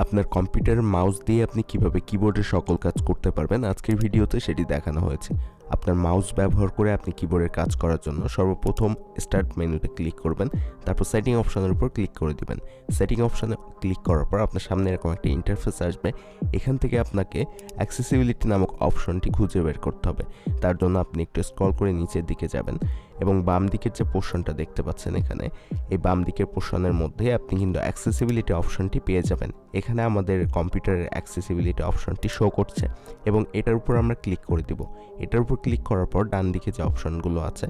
আপনার কম্পিউটারের মাউস দিয়ে আপনি কিভাবে কিবোর্ডের সকল কাজ করতে পারবেন আজকের ভিডিওতে সেটি দেখানো হয়েছে। আপনার মাউস ব্যবহার করে আপনি কিবোর্ডের কাজ করার জন্য সর্বপ্রথম স্টার্ট মেনুতে ক্লিক করবেন, তারপর সেটিং অপশনের উপর ক্লিক করে দিবেন। সেটিং অপশনে ক্লিক করার পর আপনার সামনে এরকম একটা ইন্টারফেস আসবে। এখান থেকে আপনাকে অ্যাক্সেসিবিলিটি নামক অপশনটি খুঁজে বের করতে হবে। তার জন্য আপনি একটু স্ক্রল করে নিচের দিকে যাবেন এবং বাম দিকের যে পোর্শনটা দেখতে পাচ্ছেন এখানে, এই বাম দিকের পোর্শনের মধ্যে আপনি কিন্তু অ্যাক্সেসিবিলিটি অপশনটি পেয়ে যাবেন। এখানে আমাদের কম্পিউটারের অ্যাক্সেসিবিলিটি অপশনটি শো করছে এবং এটার উপর আমরা ক্লিক করে দিব। এটার উপর ক্লিক করার পর ডান দিকে যে অপশনগুলো আছে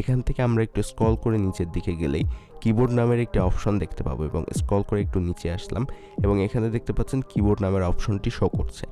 এখান থেকে আমরা একটু স্ক্রল করে নিচের দিকে গেলেই কিবোর্ড নামের একটি অপশন দেখতে পাবো এবং স্ক্রল করে একটু নিচে আসলাম এবং এখানে দেখতে পাচ্ছেন কিবোর্ড নামের অপশনটি শো করছে।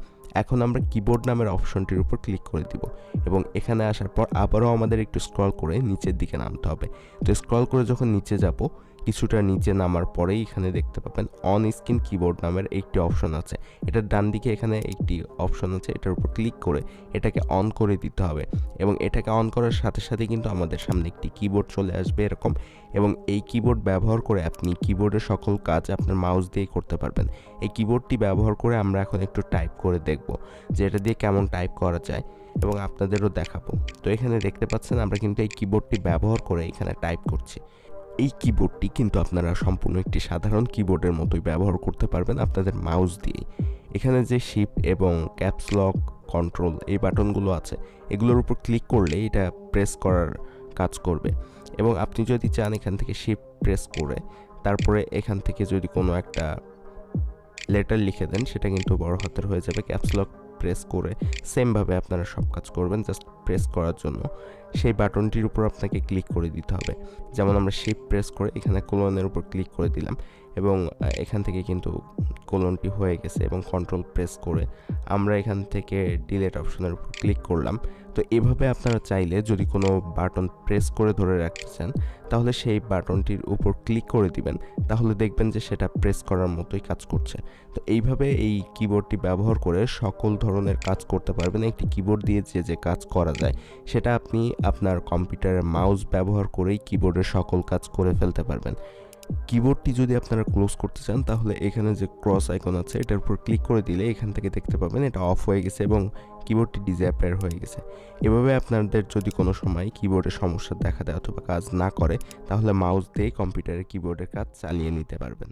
এখন আমরা কিবোর্ড নামের অপশনটির উপর ক্লিক করে দিব এবং এখানে আসার পর আবারও আমাদের একটু স্ক্রল করে নিচের দিকে নামতে হবে। তো স্ক্রল করে যখন নিচে যাব, কিছুটা নিচে নামার পরেই এখানে দেখতে পাবেন অন স্ক্রিন কিবোর্ড নামের একটি অপশন আছে। এটার ডান দিকে এখানে একটি অপশন আছে, এটার উপর ক্লিক করে এটাকে অন করে দিতে হবে এবং এটাকে অন করার সাথে সাথে কিন্তু আমাদের সামনে একটি কিবোর্ড চলে আসবে এরকম, এবং এই কিবোর্ড ব্যবহার করে আপনি কিবোর্ডের সকল কাজ আপনার মাউস দিয়েই করতে পারবেন। এই কিবোর্ডটি ব্যবহার করে আমরা এখন একটু টাইপ করে দেখব যে এটা দিয়ে কেমন টাইপ করা যায় এবং আপনাদেরও দেখাবো। তো এখানে দেখতে পাচ্ছেন আমরা কিন্তু এই কিবোর্ডটি ব্যবহার করে এখানে টাইপ করছি। এই কিবোর্ডটি কিন্তু আপনারা সম্পূর্ণ একটি সাধারণ কিবোর্ডের মতোই ব্যবহার করতে পারবেন আপনাদের মাউস দিয়েই। এখানে যে শিফট এবং ক্যাপস লক, কন্ট্রোল এই বাটনগুলো আছে, এগুলোর উপর ক্লিক করলে এটা প্রেস করার কাজ করবে এবং আপনি যদি চান এখান থেকে শিফট প্রেস করে তারপরে এখান থেকে যদি কোনো একটা লেটার লিখে দেন সেটা কিন্তু বড় হাতের হয়ে যাবে। ক্যাপস লক প্রেস করে সেমভাবে আপনারা সব কাজ করবেন। জাস্ট প্রেস করার জন্য সেই বাটনটির উপর আপনাকে ক্লিক করে দিতে হবে। যেমন আমরা শিফট প্রেস করে এখানে কোলনের উপর ক্লিক করে দিলাম এবং এখান থেকে কিন্তু কোলনটি হয়ে গেছে এবং কন্ট্রোল প্রেস করে আমরা এখান থেকে ডিলিট অপশনের উপর ক্লিক করলাম। তো এভাবে আপনারা চাইলে যদি কোনো বাটন প্রেস করে ধরে রাখতে চান তাহলে সেই বাটনটির উপর ক্লিক করে দিবেন, তাহলে দেখবেন যে সেটা প্রেস করার মতোই কাজ করছে। তো এইভাবে এই কিবোর্ডটি ব্যবহার করে সকল ধরনের কাজ করতে পারবেন। একটি কিবোর্ড দিয়ে যে কাজ করা যায় সেটা আপনি আপনার কম্পিউটারের মাউস ব্যবহার করেই কিবোর্ডের সকল কাজ করে ফেলতে পারবেন। কিবোর্ডটি যদি আপনারা ক্লোজ করতে চান তাহলে এখানে যে ক্রস আইকন আছে এটার উপর ক্লিক করে দিলে এখান থেকে দেখতে পাবেন এটা অফ হয়ে গেছে এবং কিবোর্ডটি ডিসঅ্যাপিয়ার হয়ে গেছে। এভাবে আপনাদের যদি কোনো সময় কিবোর্ডের সমস্যা দেখা দেয় অথবা কাজ না করে তাহলে মাউস দিয়ে কম্পিউটারের কিবোর্ডের কাজ চালিয়ে নিতে পারবেন।